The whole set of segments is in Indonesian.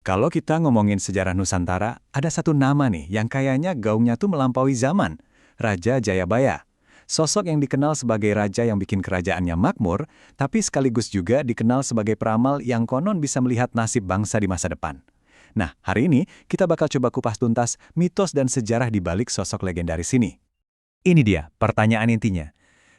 Kalau kita ngomongin sejarah Nusantara, ada satu nama nih yang kayaknya gaungnya tuh melampaui zaman. Raja Jayabaya. Sosok yang dikenal sebagai raja yang bikin kerajaannya makmur, tapi sekaligus juga dikenal sebagai peramal yang konon bisa melihat nasib bangsa di masa depan. Nah, hari ini kita bakal coba kupas tuntas mitos dan sejarah di balik sosok legendaris ini. Ini dia pertanyaan intinya.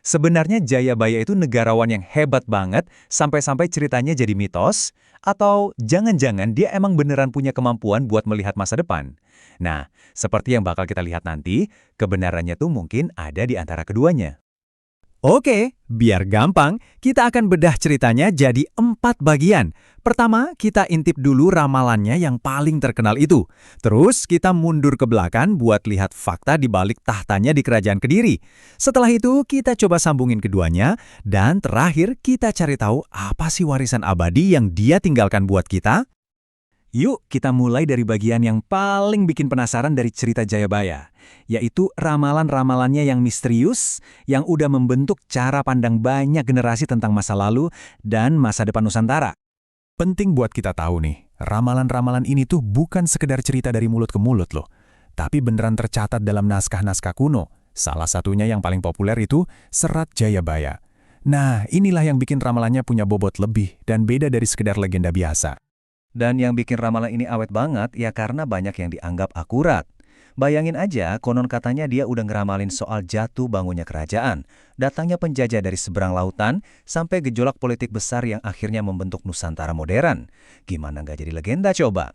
Sebenarnya Jayabaya itu negarawan yang hebat banget sampai-sampai ceritanya jadi mitos? Atau jangan-jangan dia emang beneran punya kemampuan buat melihat masa depan? Nah, seperti yang bakal kita lihat nanti, kebenarannya tuh mungkin ada di antara keduanya. Oke, biar gampang, kita akan bedah ceritanya jadi 4 bagian. Pertama, kita intip dulu ramalannya yang paling terkenal itu. Terus, kita mundur ke belakang buat lihat fakta di balik tahtanya di Kerajaan Kediri. Setelah itu, kita coba sambungin keduanya. Dan terakhir, kita cari tahu apa sih warisan abadi yang dia tinggalkan buat kita. Yuk, kita mulai dari bagian yang paling bikin penasaran dari cerita Jayabaya, yaitu ramalan-ramalannya yang misterius, yang udah membentuk cara pandang banyak generasi tentang masa lalu dan masa depan Nusantara. Penting buat kita tahu nih, ramalan-ramalan ini tuh bukan sekedar cerita dari mulut ke mulut loh, tapi beneran tercatat dalam naskah-naskah kuno. Salah satunya yang paling populer itu Serat Jayabaya. Nah, inilah yang bikin ramalannya punya bobot lebih dan beda dari sekedar legenda biasa. Dan yang bikin ramalan ini awet banget ya karena banyak yang dianggap akurat. Bayangin aja, konon katanya dia udah ngeramalin soal jatuh bangunnya kerajaan, datangnya penjajah dari seberang lautan, sampai gejolak politik besar yang akhirnya membentuk Nusantara modern. Gimana nggak jadi legenda coba?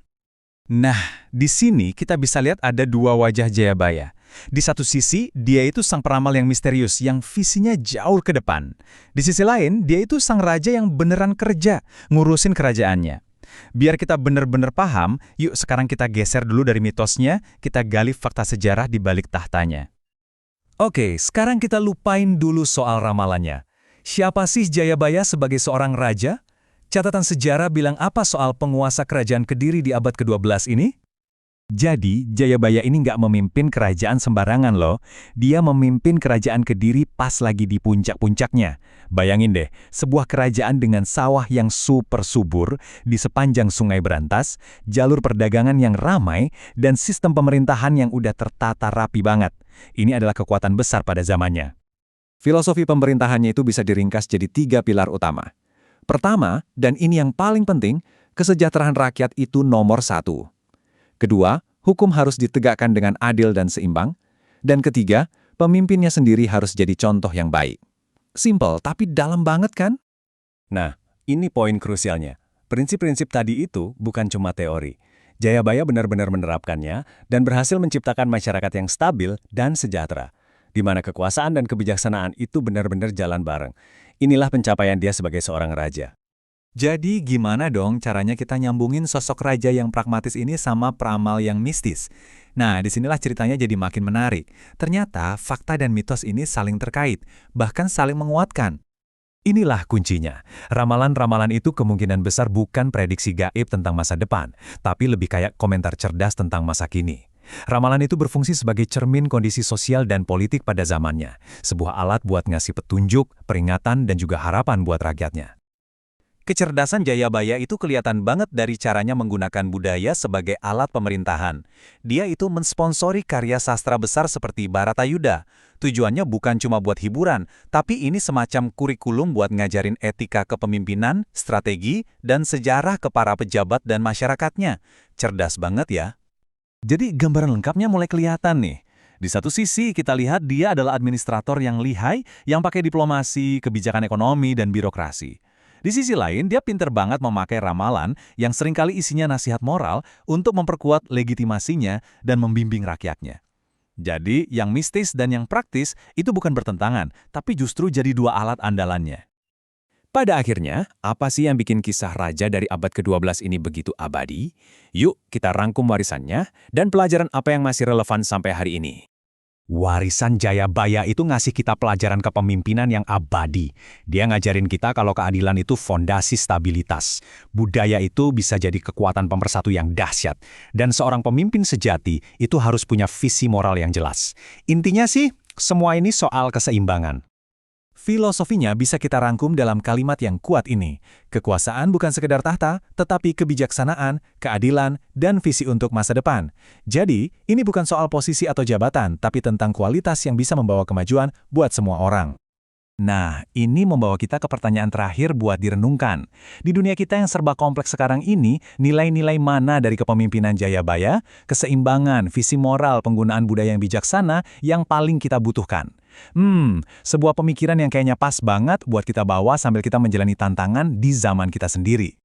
Nah, di sini kita bisa lihat ada dua wajah Jayabaya. Di satu sisi, dia itu sang peramal yang misterius, yang visinya jauh ke depan. Di sisi lain, dia itu sang raja yang beneran kerja, ngurusin kerajaannya. Biar kita bener-bener paham, yuk sekarang kita geser dulu dari mitosnya, kita gali fakta sejarah di balik tahtanya. Oke, sekarang kita lupain dulu soal ramalannya. Siapa sih Jayabaya sebagai seorang raja? Catatan sejarah bilang apa soal penguasa kerajaan Kediri di abad ke-12 ini? Jadi, Jayabaya ini nggak memimpin kerajaan sembarangan loh. Dia memimpin kerajaan Kediri pas lagi di puncak-puncaknya. Bayangin deh, sebuah kerajaan dengan sawah yang super subur, di sepanjang sungai berantas, jalur perdagangan yang ramai, dan sistem pemerintahan yang udah tertata rapi banget. Ini adalah kekuatan besar pada zamannya. Filosofi pemerintahannya itu bisa diringkas jadi 3 pilar utama. Pertama, dan ini yang paling penting, kesejahteraan rakyat itu nomor 1. Kedua, hukum harus ditegakkan dengan adil dan seimbang. Dan ketiga, pemimpinnya sendiri harus jadi contoh yang baik. Simple, tapi dalam banget kan? Nah, ini poin krusialnya. Prinsip-prinsip tadi itu bukan cuma teori. Jayabaya benar-benar menerapkannya dan berhasil menciptakan masyarakat yang stabil dan sejahtera, di mana kekuasaan dan kebijaksanaan itu benar-benar jalan bareng. Inilah pencapaian dia sebagai seorang raja. Jadi gimana dong caranya kita nyambungin sosok raja yang pragmatis ini sama peramal yang mistis? Nah, disinilah ceritanya jadi makin menarik. Ternyata fakta dan mitos ini saling terkait, bahkan saling menguatkan. Inilah kuncinya. Ramalan-ramalan itu kemungkinan besar bukan prediksi gaib tentang masa depan, tapi lebih kayak komentar cerdas tentang masa kini. Ramalan itu berfungsi sebagai cermin kondisi sosial dan politik pada zamannya, sebuah alat buat ngasih petunjuk, peringatan, dan juga harapan buat rakyatnya. Kecerdasan Jayabaya itu kelihatan banget dari caranya menggunakan budaya sebagai alat pemerintahan. Dia itu mensponsori karya sastra besar seperti Bharatayuda. Tujuannya bukan cuma buat hiburan, tapi ini semacam kurikulum buat ngajarin etika kepemimpinan, strategi, dan sejarah ke para pejabat dan masyarakatnya. Cerdas banget ya. Jadi gambaran lengkapnya mulai kelihatan nih. Di satu sisi kita lihat dia adalah administrator yang lihai, yang pakai diplomasi, kebijakan ekonomi, dan birokrasi. Di sisi lain, dia pinter banget memakai ramalan yang seringkali isinya nasihat moral untuk memperkuat legitimasinya dan membimbing rakyatnya. Jadi, yang mistis dan yang praktis itu bukan bertentangan, tapi justru jadi dua alat andalannya. Pada akhirnya, apa sih yang bikin kisah raja dari abad ke-12 ini begitu abadi? Yuk, kita rangkum warisannya dan pelajaran apa yang masih relevan sampai hari ini. Warisan Jayabaya itu ngasih kita pelajaran kepemimpinan yang abadi. Dia ngajarin kita kalau keadilan itu fondasi stabilitas. Budaya itu bisa jadi kekuatan pemersatu yang dahsyat. Dan seorang pemimpin sejati itu harus punya visi moral yang jelas. Intinya sih, semua ini soal keseimbangan. Filosofinya bisa kita rangkum dalam kalimat yang kuat ini. Kekuasaan bukan sekedar tahta, tetapi kebijaksanaan, keadilan, dan visi untuk masa depan. Jadi, ini bukan soal posisi atau jabatan, tapi tentang kualitas yang bisa membawa kemajuan buat semua orang. Nah, ini membawa kita ke pertanyaan terakhir buat direnungkan. Di dunia kita yang serba kompleks sekarang ini, nilai-nilai mana dari kepemimpinan Jayabaya, keseimbangan, visi moral, penggunaan budaya yang bijaksana yang paling kita butuhkan? Sebuah pemikiran yang kayaknya pas banget buat kita bawa sambil kita menjalani tantangan di zaman kita sendiri.